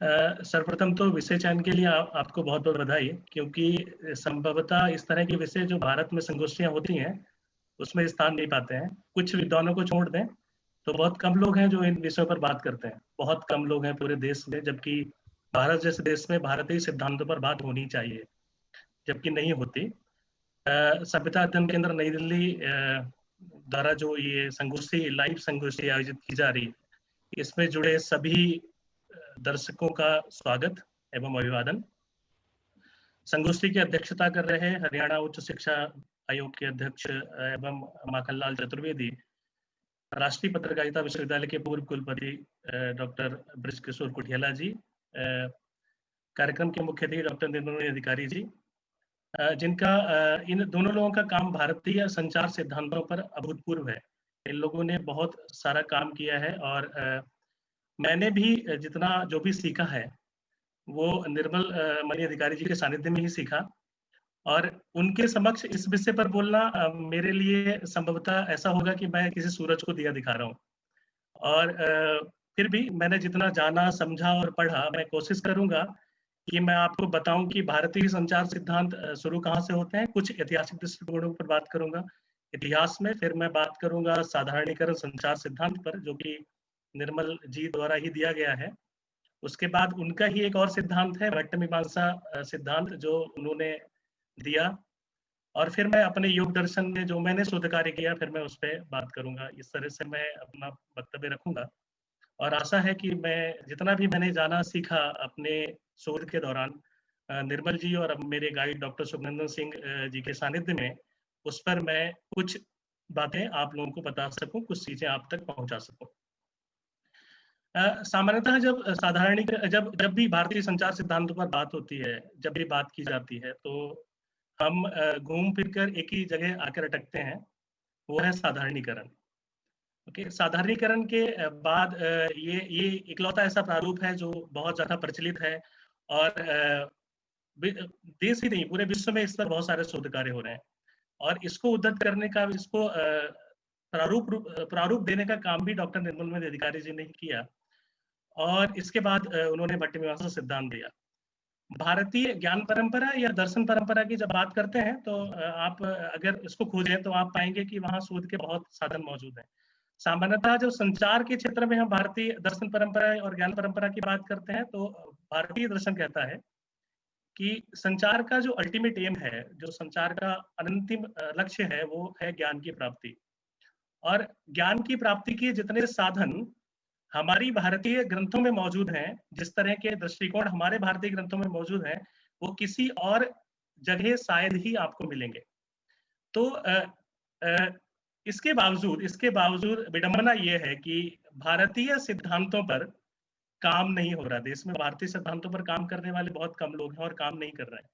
सर्वप्रथम तो विषय चयन के लिए आपको बहुत-बहुत बधाई, क्योंकि संभवतः इस तरह के विषय जो भारत में संगोष्ठियाँ होती हैं, उसमें स्थान नहीं पाते हैं। कुछ विद्वानों को छोड़ दें, तो बहुत कम लोग हैं जो इन विषयों पर बात करते हैं। बहुत कम लोग हैं पूरे देश में, जबकि भारत जैसे देश में भारतीय सिद्धांतों पर बात होनी चाहिए, जबकि नहीं होती। सभ्यता अध्ययन केंद्र नई दिल्ली द्वारा जो ये संगोष्ठी, लाइव संगोष्ठी आयोजित की जा रही है, इसमें जुड़े सभी दर्शकों का स्वागत एवं अभिवादन। संगोष्ठी की अध्यक्षता कर रहे हरियाणा उच्च शिक्षा आयोग के अध्यक्ष एवं माखनलाल चतुर्वेदी, राष्ट्रीय पत्रकारिता विश्वविद्यालय के पूर्व कुलपति डॉक्टर बृजकिशोर कुटियाला जी, कार्यक्रम के मुख्य अतिथि डॉक्टर निर्मल अधिकारी जी, जिनका इन दोनों लोगों का काम भारतीय संचार सिद्धांतों पर अभूतपूर्व है। इन लोगों ने बहुत सारा काम किया है और मैंने भी जितना जो भी सीखा है वो निर्मल मणि अधिकारी जी के सानिध्य में ही सीखा, और उनके समक्ष इस विषय पर बोलना मेरे लिए संभवतः ऐसा होगा कि मैं किसी सूरज को दिया दिखा रहा हूँ। और फिर भी मैंने जितना जाना, समझा और पढ़ा, मैं कोशिश करूंगा कि मैं आपको बताऊं कि भारतीय संचार सिद्धांत शुरू कहाँ से होते हैं। कुछ ऐतिहासिक दृष्टिकोणों पर बात करूंगा इतिहास में, फिर मैं बात करूंगा साधारणीकरण संचार सिद्धांत पर, जो कि निर्मल जी द्वारा ही दिया गया है। उसके बाद उनका ही एक और सिद्धांत है वट मीमांसा सिद्धांत, जो उन्होंने दिया, और फिर मैं अपने योग दर्शन में जो मैंने शोध कार्य किया, फिर मैं उस पर बात करूंगा। इस तरह से मैं अपना वक्तव्य रखूंगा, और आशा है कि मैं जितना भी मैंने जाना सीखा अपने शोध के दौरान निर्मल जी और मेरे गाइड डॉक्टर सुखनंदन सिंह जी के सानिध्य में, उस पर मैं कुछ बातें आप लोगों को बता सकूं, कुछ चीजें आप तक पहुंचा सकूं। सामान्यतः जब जब भी भारतीय संचार सिद्धांतों पर बात होती है, जब भी बात की जाती है, तो हम घूम फिरकर एक ही जगह आकर अटकते हैं, वो है साधारणीकरण। ओके, साधारणीकरण के बाद ये इकलौता ऐसा प्रारूप है जो बहुत ज्यादा प्रचलित है, और देश ही नहीं पूरे विश्व में इस पर बहुत सारे शोध कार्य हो रहे हैं, और इसको उद्धत करने का, इसको प्रारूप देने का काम भी डॉक्टर निर्मल मणि अधिकारी जी ने किया, और इसके बाद उन्होंने भट्ट मीमांसा सिद्धांत दिया। भारतीय ज्ञान परंपरा या दर्शन परंपरा की जब बात करते हैं, तो आप अगर इसको खोजें तो आप पाएंगे कि वहाँ शोध के बहुत साधन मौजूद हैं। सामान्यतः जो संचार के क्षेत्र में हम भारतीय दर्शन परंपरा और ज्ञान परंपरा की बात करते हैं, तो भारतीय दर्शन कहता है कि संचार का जो अल्टीमेट एम है, जो संचार का अंतिम लक्ष्य है, वो है ज्ञान की प्राप्ति। और ज्ञान की प्राप्ति के जितने साधन हमारी भारतीय ग्रंथों में मौजूद हैं, जिस तरह के दृष्टिकोण हमारे भारतीय ग्रंथों में मौजूद हैं, वो किसी और जगह शायद ही आपको मिलेंगे। तो इसके बावजूद विडंबना ये है कि भारतीय सिद्धांतों पर काम नहीं हो रहा। देश में भारतीय सिद्धांतों पर काम करने वाले बहुत कम लोग हैं और काम नहीं कर रहे हैं।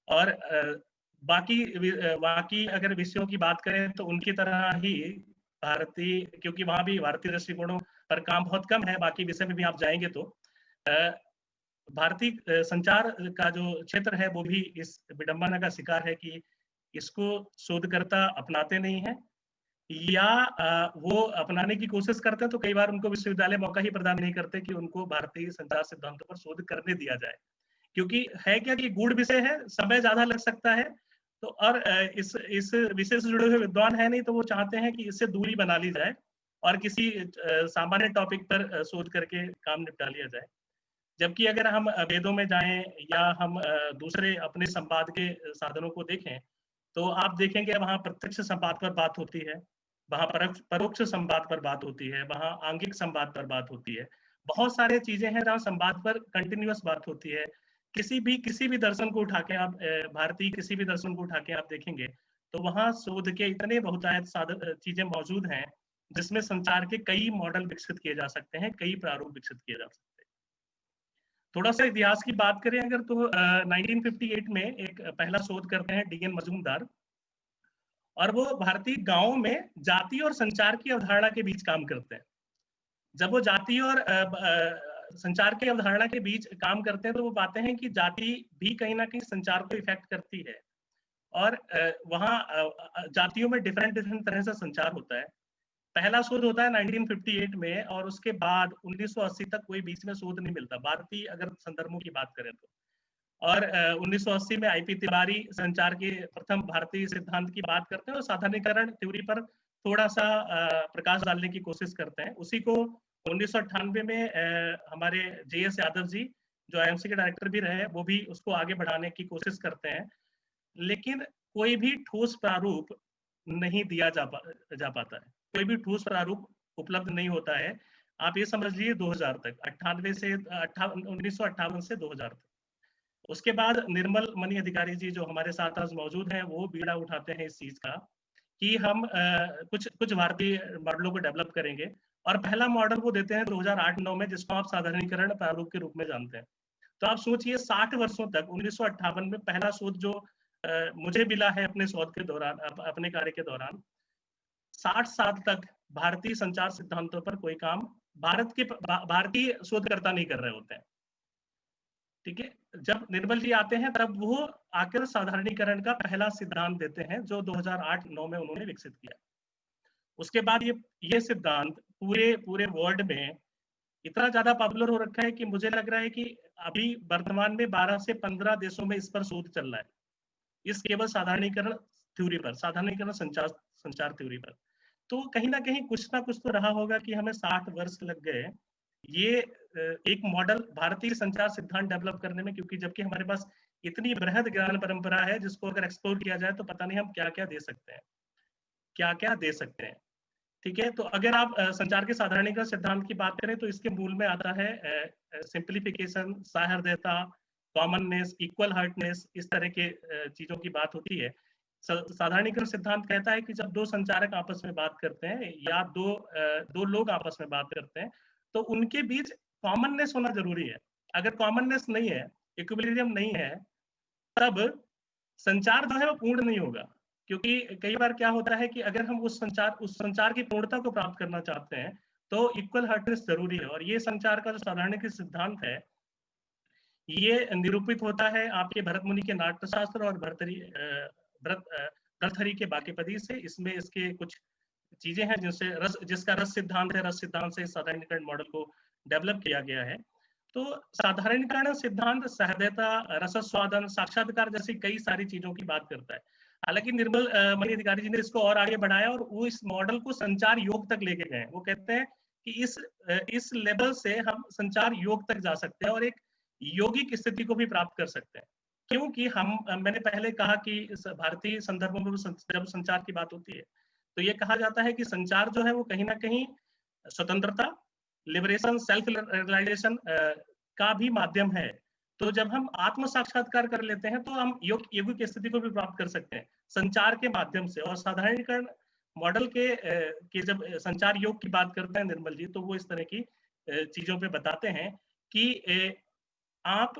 और बाकी अगर विषयों की बात करें तो उनकी तरह ही भारतीय, क्योंकि वहां भी भारतीय दृष्टिकोणों पर काम बहुत कम है, बाकी विषय में भी आप जाएंगे तो भारतीय संचार का जो क्षेत्र है वो भी इस विडंबना का शिकार है कि इसको शोधकर्ता अपनाते नहीं है, या वो अपनाने की कोशिश करते हैं तो कई बार उनको विश्वविद्यालय मौका ही प्रदान नहीं करते कि उनको भारतीय संचार सिद्धांतों पर शोध करने दिया जाए, क्योंकि है क्या कि गूढ़ विषय है, समय ज्यादा लग सकता है। तो और इस विषय से जुड़े हुए विद्वान है नहीं, तो वो चाहते हैं कि इससे दूरी बना ली जाए और किसी सामान्य टॉपिक पर शोध करके काम निपटा लिया जाए। जबकि अगर हम वेदों में जाएं या हम दूसरे अपने संवाद के साधनों को देखें, तो आप देखेंगे वहां प्रत्यक्ष संवाद पर बात होती है, वहां परोक्ष संवाद पर बात होती है, वहां आंगिक संवाद पर बात होती है। बहुत सारे चीजें हैं जहाँ संवाद पर कंटिन्यूअस बात होती है। किसी भी दर्शन को उठा के आप भारतीय किसी भी दर्शन को उठा के आप देखेंगे, तो वहां शोध के इतने बहुतायत साधन चीजें मौजूद हैं, जिसमें संचार के कई मॉडल विकसित किए जा सकते हैं, कई प्रारूप विकसित किए जा सकते हैं। थोड़ा सा इतिहास की बात करें अगर, तो 1958 में एक पहला शोध करते हैं डीएन मजूमदार, और वो भारतीय गांवों में जाति और संचार की अवधारणा के बीच काम करते हैं। जब वो जाति और संचार की अवधारणा के बीच काम करते हैं, तो वो पाते हैं कि जाति भी कहीं ना कहीं संचार को इफेक्ट करती है, और वहाँ जातियों में डिफरेंट तरह से संचार होता है। पहला शोध होता है 1958 में, और उसके बाद 1980 तक कोई बीच में शोध नहीं मिलता भारतीय अगर संदर्भों की बात करें तो। और 1980 में आईपी तिवारी संचार के प्रथम भारतीय सिद्धांत की बात करते हैं और साधारणीकरण थ्योरी पर थोड़ा सा प्रकाश डालने की कोशिश करते हैं। उसी को 1998 में हमारे JS यादव जी, जो IMC के डायरेक्टर भी रहे, वो भी उसको आगे बढ़ाने की कोशिश करते हैं, लेकिन कोई भी ठोस प्रारूप नहीं दिया जा पाता है, कोई भी ठोस प्रारूप उपलब्ध नहीं होता है। आप ये समझ लीजिए 2000 तक, 1958 से 2000 तक। उसके बाद निर्मल मणि अधिकारी जी जो हमारे साथ आज मौजूद हैं, वो बीड़ा उठाते हैं इस चीज का कि हम कुछ भारतीय मॉडलों को डेवलप करेंगे, और पहला मॉडल वो देते हैं 2008-9 में, जिसको आप साधारणीकरण प्रारूप के रूप में जानते हैं। तो आप सोचिए 60 वर्षों तक, 1958 में पहला शोध जो मुझे मिला है अपने शोध के दौरान, अपने कार्य के दौरान, 60 साल तक भारतीय संचार सिद्धांतों पर कोई काम भारतीय शोधकर्ता नहीं कर रहे होते हैं। ठीक है, जब निर्मल जी आते हैं तब वो आकर साधारणीकरण का पहला सिद्धांत देते हैं, जो 2008-9 में उन्होंने विकसित किया। उसके बाद ये सिद्धांत पूरे वर्ल्ड में इतना ज्यादा पॉपुलर हो रखा है कि मुझे लग रहा है कि अभी वर्तमान में 12 से 15 देशों में इस पर शोध चल रहा है, इस केवल साधारणीकरण थ्योरी पर, साधारणीकरण संचार थ्योरी पर। तो कहीं ना कहीं कुछ ना कुछ तो रहा होगा कि हमें 60 वर्ष लग गए ये एक मॉडल भारतीय संचार सिद्धांत डेवलप करने में, क्योंकि जबकि हमारे पास इतनी बृहद ज्ञान परंपरा है जिसको अगर एक्सप्लोर किया जाए तो पता नहीं हम क्या क्या दे सकते हैं, क्या क्या दे सकते हैं। ठीक है, तो अगर आप संचार के साधारणीकरण सिद्धांत की बात करें तो इसके मूल में आता है सिंप्लीफिकेशन, सहृदयता, कॉमननेस, इक्वल हार्टनेस, इस तरह के चीजों की बात होती है। साधारणीकरण सिद्धांत कहता है कि जब दो संचारक आपस में बात करते हैं या दो लोग आपस में बात करते हैं तो उनके बीच कॉमननेस होना जरूरी है। अगर कॉमननेस नहीं है, इक्विलिब्रियम नहीं है, तब संचार जो है वो पूर्ण नहीं होगा। क्योंकि कई बार क्या होता है कि अगर हम उस संचार की पूर्णता को प्राप्त करना चाहते हैं तो इक्वल हार्टनेस जरूरी है। और ये संचार का जो साधारणीकरण सिद्धांत है ये निरूपित होता है आपके भरत मुनि के नाट्यशास्त्र और भर्तृहरि के बाकीपदी से। इसमें इसके कुछ चीजें हैं जिसका रस सिद्धांत है, रस सिद्धांत से साधारणीकरण मॉडल को डेवलप किया गया है। तो साधारणीकरण सिद्धांत सहृदयता, रसस्वादन, साक्षात्कार जैसी कई सारी चीजों की बात करता है। हालांकि निर्मल मणि अधिकारी जी ने इसको और आगे बढ़ाया और वो इस मॉडल को संचार योग तक लेके गए। वो कहते हैं कि इस लेवल से हम संचार योग तक जा सकते हैं और एक यौगिक स्थिति को भी प्राप्त कर सकते हैं। क्योंकि मैंने पहले कहा कि भारतीय संदर्भों में जब संचार की बात होती है तो ये कहा जाता है कि संचार जो है वो कहीं ना कहीं स्वतंत्रता, लिबरेशन, सेल्फ रियलाइजेशन का भी माध्यम है। तो जब हम आत्म साक्षात्कार कर लेते हैं तो हम यौगिक स्थिति को भी प्राप्त कर सकते हैं संचार के माध्यम से। और साधारणीकरण मॉडल के जब संचार योग की बात करते हैं निर्मल जी, तो वो इस तरह की चीजों पे बताते हैं कि आप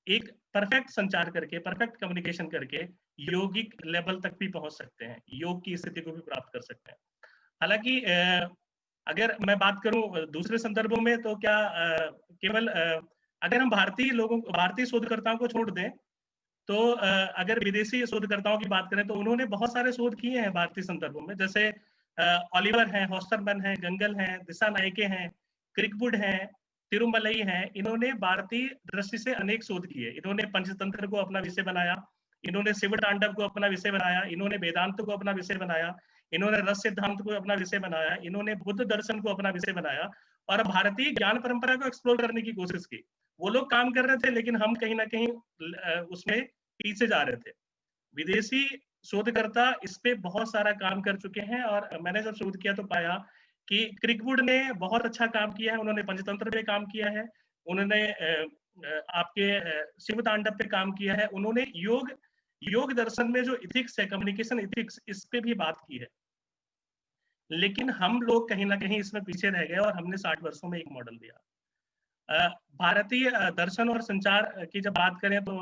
एक परफेक्ट संचार करके, परफेक्ट कम्युनिकेशन करके यौगिक लेवल तक भी पहुंच सकते हैं, योग की स्थिति को भी प्राप्त कर सकते हैं। हालांकि अगर मैं बात करूं दूसरे संदर्भों में तो क्या केवल अगर हम भारतीय शोधकर्ताओं को छोड़ दें तो अगर विदेशी शोधकर्ताओं की बात करें तो उन्होंने बहुत सारे शोध किए हैं भारतीय संदर्भों में। जैसे ऑलिवर हैं, हॉस्टरमैन हैं, गंगल हैं, दिशा नाइके हैं, क्रिकवुड हैं, तिरुमलई हैं। इन्होंने भारतीय दृष्टि से अनेक शोध किए। इन्होंने पंचतंत्र को अपना विषय बनाया, इन्होंने शिव तांडव को अपना विषय बनाया, इन्होंने वेदांत को अपना विषय बनाया, इन्होंने रस सिद्धांत को अपना विषय बनाया, इन्होंने बुद्ध दर्शन को अपना विषय बनाया और भारतीय ज्ञान परंपरा को एक्सप्लोर करने की कोशिश की। वो लोग काम कर रहे थे लेकिन हम कहीं ना कहीं उसमें पीछे जा रहे थे। विदेशी शोधकर्ता इस पे बहुत सारा काम कर चुके हैं और मैंने जब शोध किया तो पाया कि क्रिकवुड ने बहुत अच्छा काम किया है। उन्होंने पंचतंत्र पे काम किया है, उन्होंने आपके शिव तांडव पे काम किया है, उन्होंने योग दर्शन में जो इथिक्स है, कम्युनिकेशन इथिक्स, इस पे भी बात की है। लेकिन हम लोग कहीं ना कहीं इसमें पीछे रह गए और हमने 60 वर्षों में एक मॉडल दिया। भारतीय दर्शन और संचार की जब बात करें तो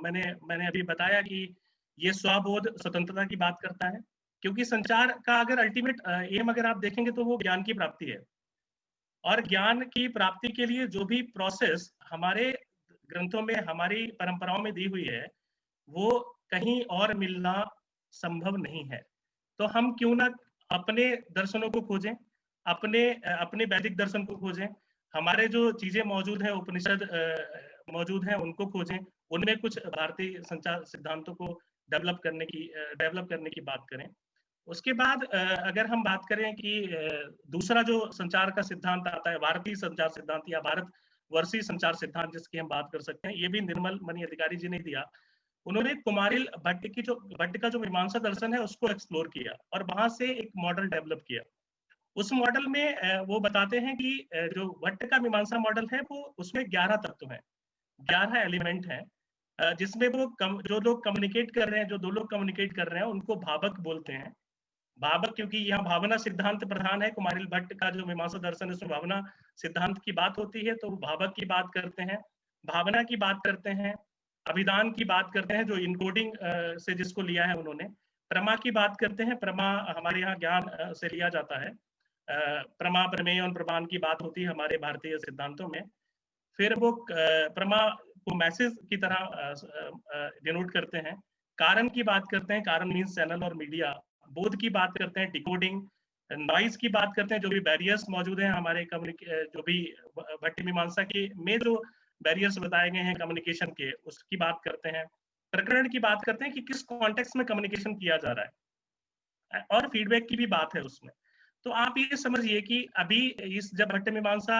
मैंने अभी बताया कि ये स्वबोध, स्वतंत्रता की बात करता है। क्योंकि संचार का अगर अल्टीमेट एम अगर आप देखेंगे तो वो ज्ञान की प्राप्ति है। और ज्ञान की प्राप्ति के लिए जो भी प्रोसेस हमारे ग्रंथों में, हमारी परंपराओं में दी हुई है, वो कहीं और मिलना संभव नहीं है। तो हम क्यों ना अपने दर्शनों को खोजें, अपने वैदिक दर्शन को खोजें, हमारे जो चीजें मौजूद हैं, उपनिषद मौजूद हैं, उनको खोजें, उनमें कुछ भारतीय संचार सिद्धांतों को डेवलप करने की बात करें। उसके बाद अगर हम बात करें कि दूसरा जो संचार का सिद्धांत आता है, भारतीय संचार सिद्धांत या भारतवर्षीय संचार सिद्धांत जिसकी हम बात कर सकते हैं, ये भी निर्मल मणि अधिकारी जी ने दिया। उन्होंने कुमारिल भट्ट का जो मीमांसा दर्शन है उसको एक्सप्लोर किया और वहां से एक मॉडल डेवलप किया। उस मॉडल में वो बताते हैं कि जो भट्ट का मीमांसा मॉडल है वो उसमें 11 तत्व हैं, 11 एलिमेंट हैं, जिसमें वो जो लोग कम्युनिकेट कर रहे हैं, जो दो लोग कम्युनिकेट कर रहे हैं, उनको भावक बोलते हैं। भावक, क्योंकि यहाँ भावना सिद्धांत प्रधान है, कुमारिल भट्ट का जो मीमांसा दर्शन है उसमें भावना सिद्धांत की बात होती है, तो भावक की बात करते हैं, भावना की बात करते हैं, अभिधान की बात करते हैं जो इनकोडिंग से जिसको लिया है उन्होंने, प्रमा की बात करते हैं, प्रमा हमारे यहाँ ज्ञान से लिया जाता है, प्रमा प्रमेय और प्रमाण की बात होती है हमारे भारतीय सिद्धांतों में। फिर वो प्रमा को मैसेज की तरह डिनोट करते हैं, कारण की बात करते हैं, कारण मीन्स चैनल और मीडिया, बोध की बात करते हैं, डिकोडिंग, नॉइज की बात करते हैं, जो भी बैरियर्स मौजूद हैं हमारे जो भी भट्ट मीमांसा के में जो बैरियर्स बताए गए हैं कम्युनिकेशन के, उसकी बात करते हैं, प्रकरण की बात करते हैं कि किस कॉन्टेक्स्ट में कम्युनिकेशन किया जा रहा है, और फीडबैक की भी बात है उसमें। तो आप ये समझिए कि अभी जब भट्ट मीमांसा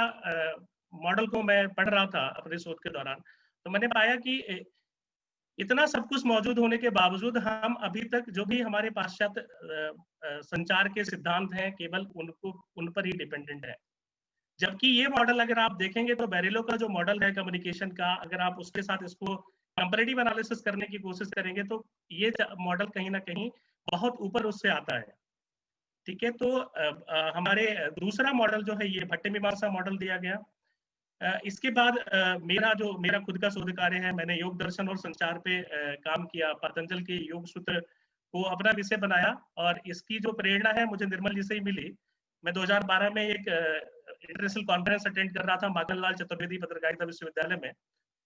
मॉडल को मैं पढ़ रहा था अपने शोध के दौरान, तो मैंने पाया कि इतना सब कुछ मौजूद होने के बावजूद हम अभी तक जो भी हमारे पाश्चात्य संचार के सिद्धांत हैं केवल उन पर ही डिपेंडेंट है। जबकि ये मॉडल अगर आप देखेंगे तो बेरेलो का जो मॉडल है कम्युनिकेशन का, अगर आप उसके साथ इसको कंपैरेटिव एनालिसिस करने की कोशिश करेंगे तो ये मॉडल कहीं ना कहीं बहुत ऊपर उससे आता है। ठीक है, तो हमारे दूसरा मॉडल जो है ये भट्ट मीमांसा मॉडल दिया गया। इसके बाद मेरा खुद का शोध कार्य है, मैंने योग दर्शन और संचार पे काम किया, पतंजल के योग सूत्र को अपना विषय बनाया, और इसकी जो प्रेरणा है मुझे निर्मल जी से ही मिली। मैं 2012 में एक इंटरनेशनल कॉन्फ्रेंस अटेंड कर रहा था माखनलाल चतुर्वेदी पत्रकारिता विश्वविद्यालय में।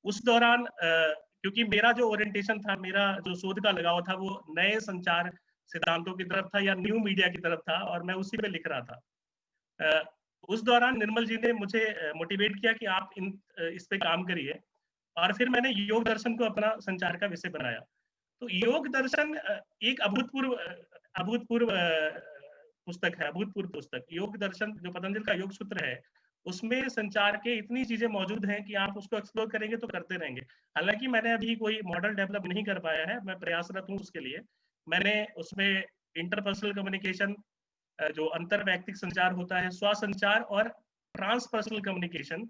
उस दौरान क्योंकि मेरा जो ओरिएंटेशन था, मेरा जो शोध का लगाव था वो नए संचार सिद्धांतों की तरफ था या न्यू मीडिया की तरफ था, और मैं उसी पे लिख रहा था। उस दौरान निर्मल जी ने मुझे मोटिवेट किया कि आप इस पे काम करिए, और फिर मैंने योग दर्शन को अपना संचार का विषय बनाया। तो योग दर्शन एक अभूतपूर्व पुस्तक है, अभूतपूर्व पुस्तक। योग दर्शन जो पतंजलि का योग सूत्र है उसमें संचार के इतनी चीजें मौजूद हैं कि आप उसको एक्सप्लोर करेंगे तो करते रहेंगे। हालांकि मैंने अभी कोई मॉडल डेवलप नहीं कर पाया है, मैं प्रयासरत हूँ उसके लिए। मैंने उसमें इंटरपर्सनल कम्युनिकेशन, जो अंतर वैयक्तिक संचार होता है, स्वसंचार और ट्रांसपर्सनल कम्युनिकेशन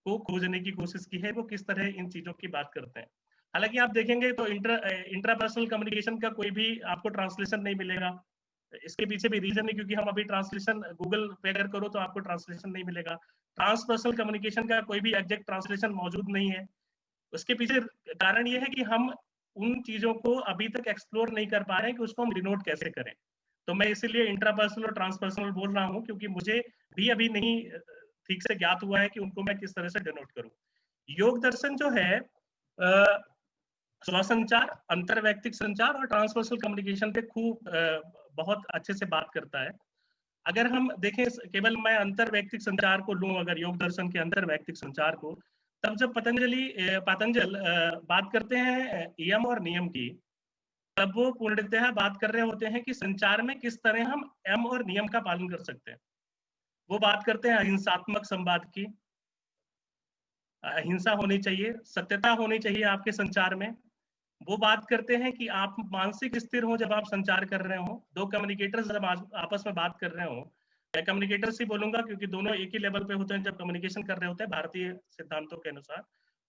को खोजने की कोशिश की है, वो किस तरह इन चीजों की बात करते हैं। हालांकि आप देखेंगे तो इंट्रापर्सनल कम्युनिकेशन का कोई भी आपको ट्रांसलेशन नहीं मिलेगा। इसके पीछे भी रीजन है, क्योंकि हम अभी ट्रांसलेशन गूगल पे अगर करो तो आपको ट्रांसलेशन नहीं मिलेगा। ट्रांसपर्सनल कम्युनिकेशन का कोई भी एग्जैक्ट ट्रांसलेशन मौजूद नहीं है। उसके पीछे कारण ये है कि हम उन चीजों को अभी तक एक्सप्लोर नहीं कर पा रहे हैं कि उसको हम डिनोट कैसे करें। तो मैं इसीलिए इंट्रापर्सनल और ट्रांसपर्सनल बोल रहा हूँ, क्योंकि मुझे भी अभी नहीं ठीक से ज्ञात हुआ है कि उनको मैं किस तरह से डिनोट करूँ। योग दर्शन जो है स्वसंचार, अंतरवैयक्तिक संचार और ट्रांसपर्सनल कम्युनिकेशन पे खूब बहुत अच्छे से बात करता है। अगर हम देखें केवल मैं अंतरवैयक्तिक संचार को लूं, अगर योग दर्शन के अंतरवैयक्तिक संचार को, तब जब पतंजल बात करते हैं यम और नियम की, तब वो पूर्णतः बात कर रहे होते हैं कि संचार में किस तरह हम यम और नियम का पालन कर सकते हैं। वो बात करते हैं अहिंसात्मक संवाद की, अहिंसा होनी चाहिए, सत्यता होनी चाहिए आपके संचार में। वो बात करते हैं कि आप मानसिक स्थिर हो जब आप संचार कर रहे हो, दो कम्युनिकेटर्स जब आपस में बात कर रहे हो, मैं कम्युनिकेटर्स ही बोलूंगा क्योंकि दोनों एक ही लेवल पे होते हैं जब कम्युनिकेशन कर रहे होते हैं भारतीय सिद्धांतों के अनुसार।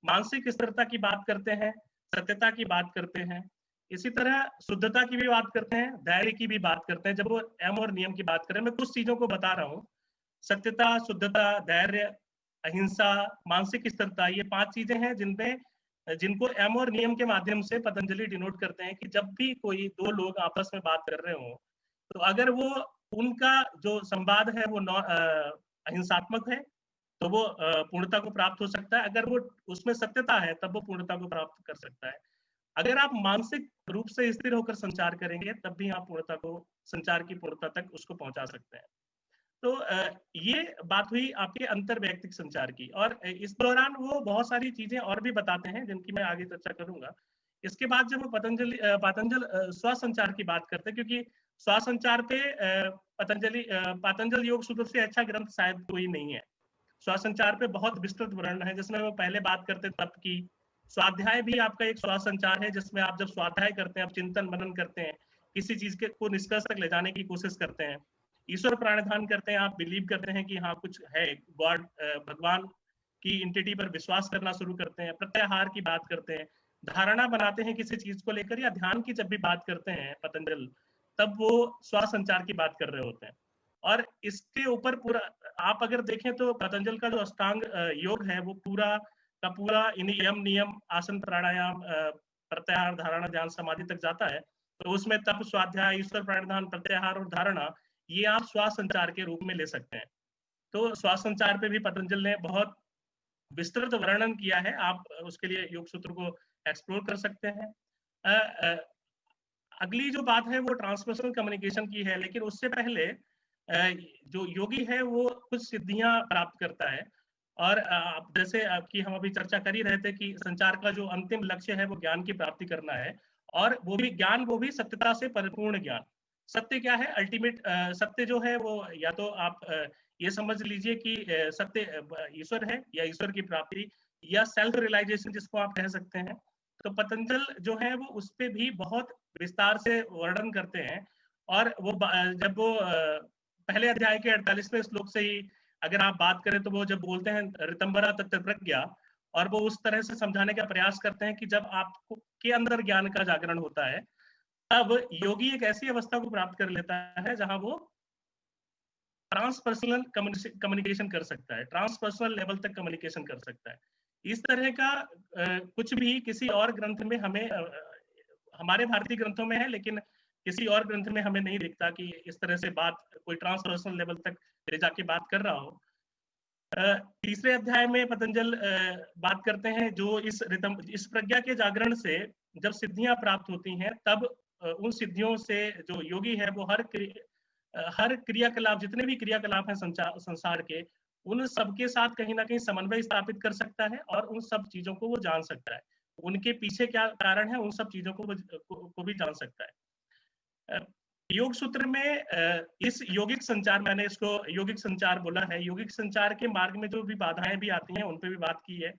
मानसिक स्थिरता की बात करते हैं, सत्यता की बात करते हैं, इसी तरह शुद्धता की भी बात करते हैं, धैर्य की भी बात करते हैं। जब वो एम और नियम की बात करें, मैं कुछ चीजों को बता रहा हूँ, सत्यता, शुद्धता, धैर्य, अहिंसा, मानसिक स्थिरता, ये 5 चीजें हैं जिनको एम और नियम के माध्यम से पतंजलि डिनोट करते हैं कि जब भी कोई दो लोग आपस में बात कर रहे हो, तो अगर वो उनका जो संवाद है वो अहिंसात्मक है तो वो पूर्णता को प्राप्त हो सकता है। अगर वो उसमें सत्यता है तब वो पूर्णता को प्राप्त कर सकता है। अगर आप मानसिक रूप से स्थिर होकर संचार करेंगे तब भी आप पूर्णता को, संचार की पूर्णता तक उसको पहुंचा सकते हैं। तो ये बात हुई आपके अंतर वैयक्तिक संचार की, और इस दौरान वो बहुत सारी चीजें और भी बताते हैं जिनकी मैं आगे चर्चा करूंगा। इसके बाद जब वो पतंजल स्वसंचार की बात करते हैं, क्योंकि स्वसंचार पे पतंजल योग सूत्र से अच्छा ग्रंथ शायद कोई नहीं है। स्वसंचार पे बहुत विस्तृत वर्णन है, जिसमें वो पहले बात करते तप की। स्वाध्याय भी आपका एक स्वसंचार है, जिसमें आप जब स्वाध्याय करते हैं, आप चिंतन मनन करते हैं, किसी चीज के को निष्कर्ष तक ले जाने की कोशिश करते हैं। ईश्वर प्राणिधान करते हैं, आप बिलीव करते हैं कि हाँ कुछ है, गॉड, भगवान की इंटिटी पर विश्वास करना शुरू करते हैं। प्रत्याहार की बात करते हैं, धारणा बनाते हैं किसी चीज को लेकर, या ध्यान की जब भी बात करते हैं पतंजल, तब वो स्वसंचार की बात कर रहे होते हैं। और इसके ऊपर पूरा आप अगर देखें तो पतंजल का जो अष्टांग योग है वो पूरा का पूरा इन यम नियम आसन प्राणायाम प्रत्याहार धारणा ध्यान समाधि तक जाता है। तो उसमें तप स्वाध्याय ईश्वर प्राणिधान प्रत्याहार और धारणा ये आप श्वास-संचार के रूप में ले सकते हैं। तो श्वास-संचार पे भी पतंजल ने बहुत विस्तृत वर्णन किया है, आप उसके लिए योग सूत्र को एक्सप्लोर कर सकते हैं। अगली जो बात है वो ट्रांसपर्सनल कम्युनिकेशन की है, लेकिन उससे पहले जो योगी है वो कुछ सिद्धियां प्राप्त करता है। और जैसे आपकी हम अभी चर्चा कर ही रहे थे कि संचार का जो अंतिम लक्ष्य है वो ज्ञान की प्राप्ति करना है, और वो भी ज्ञान, वो भी सत्यता से परिपूर्ण ज्ञान। सत्य क्या है? अल्टीमेट सत्य जो है वो या तो आप ये समझ लीजिए कि सत्य ईश्वर है या ईश्वर की प्राप्ति या सेल्फ रियलाइजेशन जिसको आप कह सकते हैं। तो पतंजल जो है वो उस पे भी बहुत विस्तार से वर्णन करते हैं। और वो जब वो पहले अध्याय के 48वें श्लोक से ही अगर आप बात करें तो वो जब बोलते हैं ऋतंबरा तत्र प्रज्ञा, और वो उस तरह से समझाने का प्रयास करते हैं कि जब आपको के अंदर ज्ञान का जागरण होता है तब योगी एक ऐसी अवस्था को प्राप्त कर लेता है जहां वो ट्रांसपर्सनल कम्युनिकेशन कर सकता है, ट्रांसपर्सनल लेवल तक कम्युनिकेशन कर सकता है। इस तरह का कुछ भी किसी और ग्रंथ में हमें हमारे भारतीय ग्रंथों में है, लेकिन किसी और ग्रंथ में हमें नहीं दिखता कि इस तरह से बात कोई ट्रांसपर्सनल लेवल तक ले जाके बात कर रहा हो। तीसरे अध्याय में पतंजल बात करते हैं जो इस प्रज्ञा के जागरण से जब सिद्धियां प्राप्त होती हैं तब उन सिद्धियों से जो योगी है वो हर क्रियाकलाप, जितने भी क्रियाकलाप हैं संसार के, उन सबके साथ कहीं ना कहीं समन्वय स्थापित कर सकता है और उन सब चीजों को वो जान सकता है। उनके पीछे क्या कारण है उन सब चीजों को भी जान सकता है। योग सूत्र में इस यौगिक संचार, मैंने इसको यौगिक संचार बोला है, यौगिक संचार के मार्ग में जो भी बाधाएं भी आती हैं उन पे भी बात की है,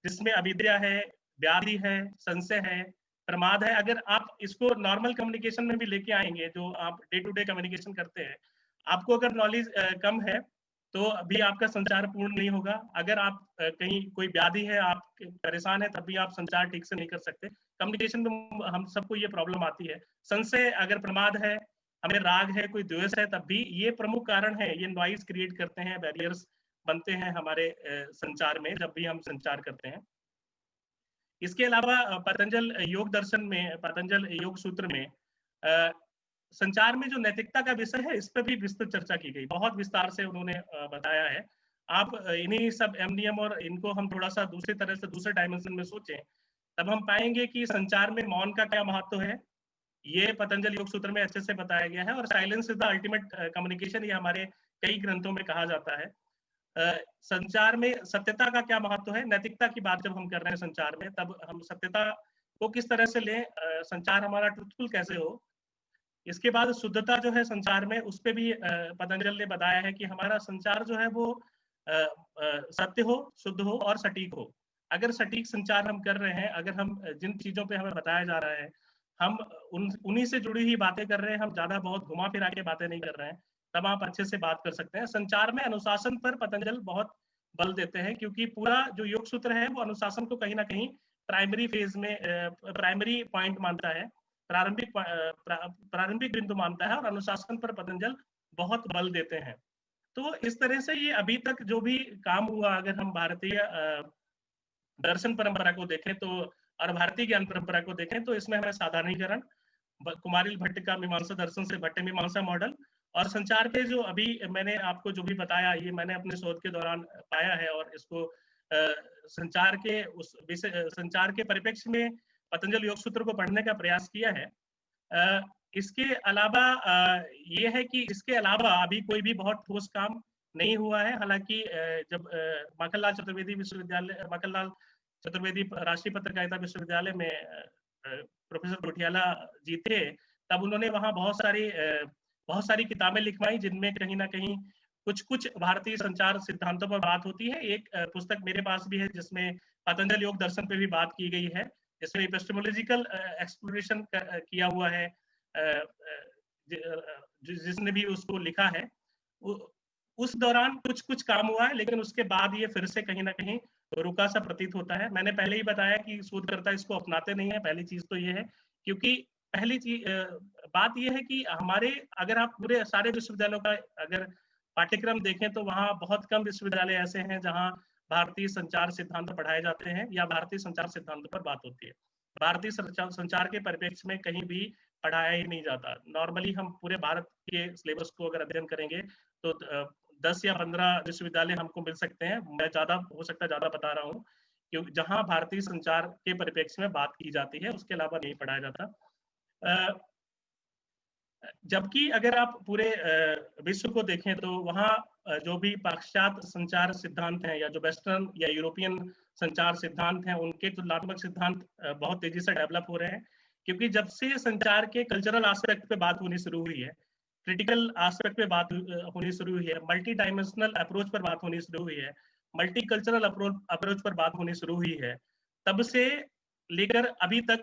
जिसमें अविद्या है, व्याधि है, संशय है, प्रमाद है। अगर आप इसको नॉर्मल कम्युनिकेशन में भी लेके आएंगे, जो आप डे टू डे कम्युनिकेशन करते हैं, आपको अगर नॉलेज कम है तो भी आपका संचार पूर्ण नहीं होगा। अगर आप कहीं कोई व्याधि है, आप परेशान है, तब भी आप संचार ठीक से नहीं कर सकते। कम्युनिकेशन में हम सबको ये प्रॉब्लम आती है। संशय, अगर प्रमाद है, हमें राग है, कोई द्वेष है, तब भी ये प्रमुख कारण है, ये नॉइज क्रिएट करते हैं, बैरियर्स बनते हैं हमारे संचार में जब भी हम संचार करते हैं। इसके अलावा पतंजल योग दर्शन में, पतंजल योग सूत्र में संचार में जो नैतिकता का विषय है इस पर भी विस्तृत चर्चा की गई, बहुत विस्तार से उन्होंने बताया है। आप इन्हीं सब एम नियम और इनको हम थोड़ा सा दूसरी तरह से दूसरे डायमेंशन में सोचें तब हम पाएंगे कि संचार में मौन का क्या महत्व है, ये पतंजल योग सूत्र में अच्छे से बताया गया है। और silence is the ultimate communication, ये हमारे कई ग्रंथों में कहा जाता है। संचार में सत्यता का क्या महत्व है, नैतिकता की बात जब हम कर रहे हैं संचार में, तब हम सत्यता को किस तरह से लें, संचार हमारा ट्रुथफुल कैसे हो। इसके बाद शुद्धता जो है संचार में, उस पर भी पतंजल ने बताया है कि हमारा संचार जो है वो सत्य हो, शुद्ध हो और सटीक हो। अगर सटीक संचार हम कर रहे हैं, अगर हम जिन चीजों पे हमें बताया जा रहा है हम उन्हीं से जुड़ी हुई बातें कर रहे हैं, हम ज्यादा बहुत घुमा फिरा के बातें नहीं कर रहे हैं, तब आप अच्छे से बात कर सकते हैं। संचार में अनुशासन पर पतंजल बहुत बल देते हैं, क्योंकि पूरा जो योग सूत्र है वो अनुशासन को कहीं ना कहीं प्राइमरी फेज में, प्राइमरी पॉइंट मानता है, प्रारंभिक बिंदु मानता है, और अनुशासन पर पतंजल बहुत बल देते हैं। तो इस तरह से ये अभी तक जो भी काम हुआ, अगर हम भारतीय दर्शन परंपरा को देखें तो, और भारतीय ज्ञान परंपरा को देखें तो, इसमें हमें साधारणीकरण, कुमारिल भट्ट का मीमांसा दर्शन से भट्ट मीमांसा मॉडल, और संचार के जो अभी मैंने आपको जो भी बताया, ये मैंने अपने शोध के दौरान पाया है। और इसको संचार के उस विषय, संचार के परिप्रेक्ष्य में पतंजलि योग सूत्र को पढ़ने का प्रयास किया है। इसके अलावा ये है कि इसके अलावा अभी कोई भी बहुत ठोस काम नहीं हुआ है। हालांकि जब माखनलाल चतुर्वेदी विश्वविद्यालय, माखनलाल चतुर्वेदी राष्ट्रीय पत्रकारिता विश्वविद्यालय में प्रोफेसर गुठियाला जी थे, तब उन्होंने वहाँ बहुत सारी किताबें लिखवाई, जिनमें कहीं ना कहीं कुछ भारतीय संचार सिद्धांतों पर बात होती है। एक पुस्तक मेरे पास भी है जिसमें पतंजलि योग दर्शन पे भी बात की गई है, जिसमें एपिस्टेमोलॉजिकल एक्सप्लोरेशन किया हुआ है, जिसने भी उसको लिखा है। उस दौरान कुछ काम हुआ है, लेकिन उसके बाद ये फिर से कहीं ना कहीं रुका सा प्रतीत होता है। मैंने पहले ही बताया कि शोधकर्ता इसको अपनाते नहीं है। पहली चीज तो ये है, क्योंकि पहली चीज बात ये है कि हमारे, अगर आप पूरे सारे विश्वविद्यालयों का अगर पाठ्यक्रम देखें तो वहाँ बहुत कम विश्वविद्यालय ऐसे हैं जहाँ भारतीय संचार सिद्धांत पढ़ाए जाते हैं या भारतीय संचार सिद्धांत पर बात होती है। भारतीय संचार के परिप्रेक्ष्य में कहीं भी पढ़ाया ही नहीं जाता। नॉर्मली हम पूरे भारत के सिलेबस को अगर अध्ययन करेंगे तो 10 या 15 विश्वविद्यालय हमको मिल सकते हैं। मैं ज्यादा हो सकता है ज्यादा बता रहा हूँ, क्योंकि जहाँ भारतीय संचार के परिप्रेक्ष्य में बात की जाती है, उसके अलावा नहीं पढ़ाया जाता। जबकि अगर आप पूरे विश्व को देखें तो वहाँ जो भी पाश्चात्य संचार सिद्धांत हैं या जो वेस्टर्न या यूरोपियन संचार सिद्धांत हैं, उनके तुलनात्मक सिद्धांत बहुत तेजी से डेवलप हो रहे हैं। क्योंकि जब से संचार के कल्चरल एस्पेक्ट पे बात होनी शुरू हुई है, क्रिटिकल एस्पेक्ट पे बात होनी शुरू हुई है, मल्टी डायमेंशनल अप्रोच पर बात होनी शुरू हुई है, मल्टी कल्चरल अप्रोच पर बात होनी शुरू हुई है, तब से लेकर अभी तक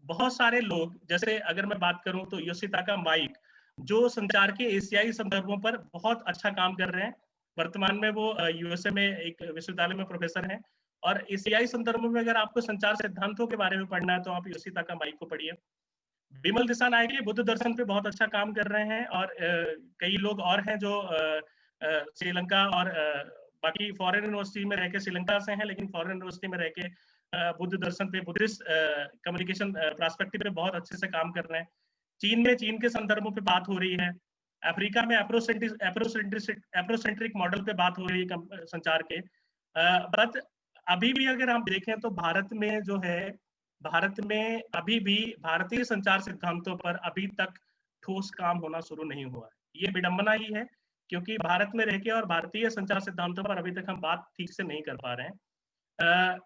बहुत सारे लोग, जैसे अगर मैं बात करूं तो योशिताका माइक, जो संचार के एशियाई संदर्भों पर बहुत अच्छा काम कर रहे हैं। वर्तमान में वो यूएसए में एक विश्वविद्यालय में प्रोफेसर हैं, और एशियाई संदर्भों में अगर आपको संचार सिद्धांतों के बारे में पढ़ना है तो आप योशिताका माइक को पढ़िए। बिमल दिसानायके बुद्ध दर्शन पे बहुत अच्छा काम कर रहे हैं, और कई लोग और हैं जो श्रीलंका और बाकी फॉरेन यूनिवर्सिटी में रह के, श्रीलंका से हैं लेकिन फॉरेन यूनिवर्सिटी में रह के बुद्ध दर्शन पे, बुद्धिस्ट कम्युनिकेशन पर्सपेक्टिव पे बहुत अच्छे से काम कर रहे हैं। चीन में चीन के संदर्भों पे बात हो रही है। अफ्रीका में एप्रोसेंट्रिक मॉडल पे बात हो रही है संचार के। बट अभी भी अगर हम देखें तो भारत में जो है, भारत में अभी भी भारतीय संचार सिद्धांतों पर अभी तक ठोस काम होना शुरू नहीं हुआ है। ये विडंबना ही है, क्योंकि भारत में रह के और भारतीय संचार सिद्धांतों पर अभी तक हम बात ठीक से नहीं कर पा रहे हैं।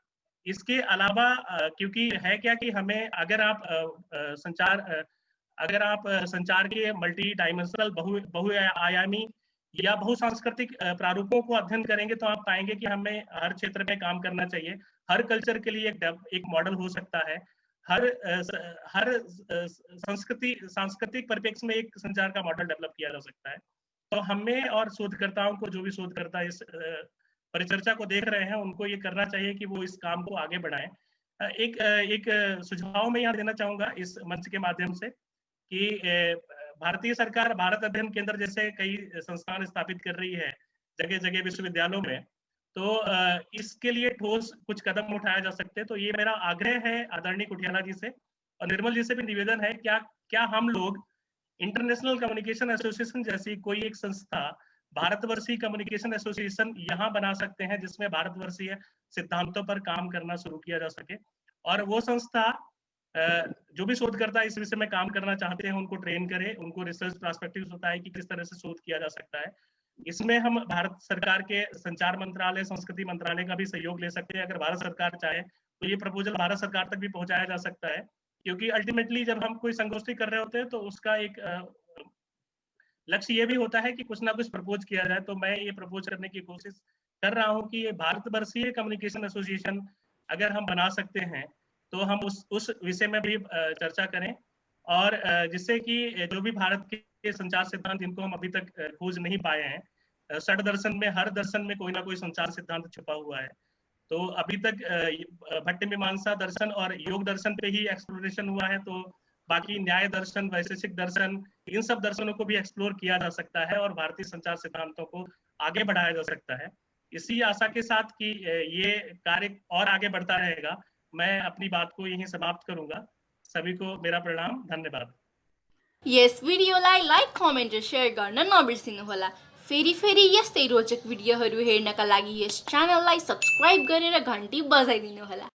इसके अलावा क्योंकि है क्या कि हमें, अगर आप संचार के मल्टी डायमेंशनल बहुआयामी या बहुसांस्कृतिक प्रारूपों को अध्ययन करेंगे तो आप पाएंगे कि हमें हर क्षेत्र में काम करना चाहिए। हर कल्चर के लिए एक मॉडल हो सकता है। हर सांस्कृतिक परिप्रेक्ष्य में एक संचार का मॉडल डेवलप किया जा सकता है। तो हमें और शोधकर्ताओं को, जो भी शोधकर्ता इस परिचर्चा को देख रहे हैं, उनको ये करना चाहिए कि वो इस काम को आगे बढ़ाएं। एक सुझाव मैं यहाँ देना चाहूंगा इस मंच के माध्यम से कि भारतीय सरकार भारत अध्ययन केंद्र जैसे कई संस्थान स्थापित कर रही है जगह जगह विश्वविद्यालयों में, तो इसके लिए ठोस कुछ कदम उठाया जा सकते हैं। तो ये मेरा आग्रह है आदरणीय कुठियाला जी से और निर्मल जी से भी निवेदन है, क्या हम लोग इंटरनेशनल कम्युनिकेशन एसोसिएशन जैसी कोई एक संस्था, भारतवर्षीय कम्युनिकेशन एसोसिएशन यहाँ बना सकते हैं, जिसमें भारतवर्षीय सिद्धांतों पर काम करना शुरू किया जा सके। और वो संस्था जो भी शोधकर्ता इस विषय में काम करना चाहते हैं उनको ट्रेन करे, उनको रिसर्च पर्सपेक्टिव होता है कि किस तरह से शोध किया जा सकता है। इसमें हम भारत सरकार के संचार मंत्रालय, संस्कृति मंत्रालय का भी सहयोग ले सकते हैं। अगर भारत सरकार चाहे तो ये प्रपोजल भारत सरकार तक भी पहुंचाया जा सकता है, क्योंकि अल्टीमेटली जब हम कोई संगोष्ठी कर रहे होते हैं तो उसका एक लक्ष्य ये भी होता है कि कुछ ना कुछ प्रपोज किया जाए। तो मैं ये प्रपोज करने की कोशिश कर रहा हूँ कि ये भारतवर्षीय कम्युनिकेशन एसोसिएशन अगर हम बना सकते हैं तो हम उस विषय में भी चर्चा करें, और जिससे कि जो भी भारत के संचार सिद्धांत जिनको हम अभी तक खोज नहीं पाए हैं, षड दर्शन में हर दर्शन में कोई ना कोई संचार सिद्धांत छुपा हुआ है। तो अभी तक भट्ट मीमांसा दर्शन और योग दर्शन पे ही एक्सप्लोरेशन हुआ है, तो बाकी न्याय दर्शन, वैशेषिक दर्शन, इन सब दर्शनों को भी एक्सप्लोर किया जा सकता है और भारतीय संचार सिद्धांतों को आगे बढ़ाया जा सकता है। इसी आशा के साथ कि ये कार्य और आगे बढ़ता रहेगा, मैं अपनी बात को यहीं समाप्त करूंगा। सभी को मेरा प्रणाम, धन्यवाद। यस भिडियोलाई लाइक, कमेन्ट र शेयर गर्न नबिर्सिनुहोला। फेरि फेरि यस्तै रोचक भिडियोहरू हेर्नका लागि यस च्यानललाई सब्स्क्राइब गरेर घन्टी बजाइदिनुहोला।